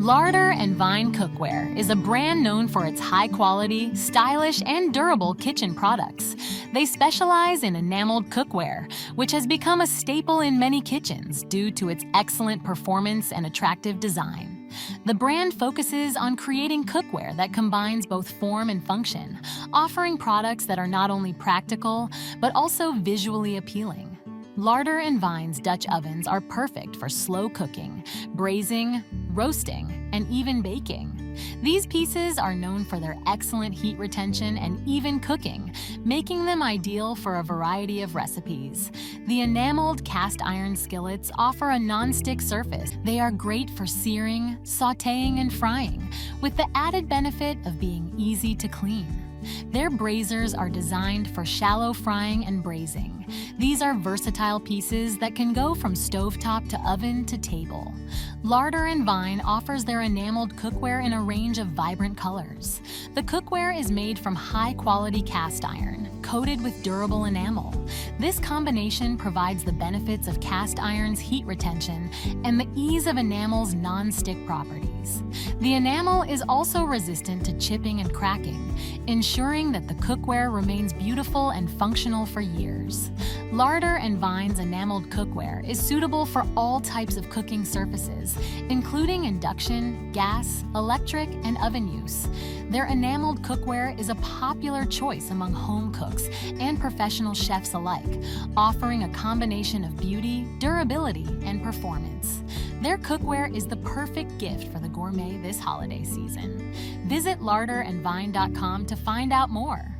Larder and Vine Cookware is a brand known for its high-quality, stylish, and durable kitchen products. They specialize in enameled cookware, which has become a staple in many kitchens due to its excellent performance and attractive design. The brand focuses on creating cookware that combines both form and function, offering products that are not only practical, but also visually appealing. Larder and Vine's Dutch ovens are perfect for slow cooking, braising, roasting, and even baking. These pieces are known for their excellent heat retention and even cooking, making them ideal for a variety of recipes. The enameled cast iron skillets offer a non-stick surface. They are great for searing, sautéing, and frying, with the added benefit of being easy to clean. Their braziers are designed for shallow frying and braising. These are versatile pieces that can go from stovetop to oven to table. Larder and Vine offers their enameled cookware in a range of vibrant colors. The cookware is made from high-quality cast iron, coated with durable enamel. This combination provides the benefits of cast iron's heat retention and the ease of enamel's non-stick properties. The enamel is also resistant to chipping and cracking, ensuring that the cookware remains beautiful and functional for years. Larder and Vine's enameled cookware is suitable for all types of cooking surfaces, including induction, gas, electric, and oven use. Their enameled cookware is a popular choice among home cooks and professional chefs alike, offering a combination of beauty, durability, and performance. Their cookware is the perfect gift for the gourmet this holiday season. Visit larderandvine.com to find out more.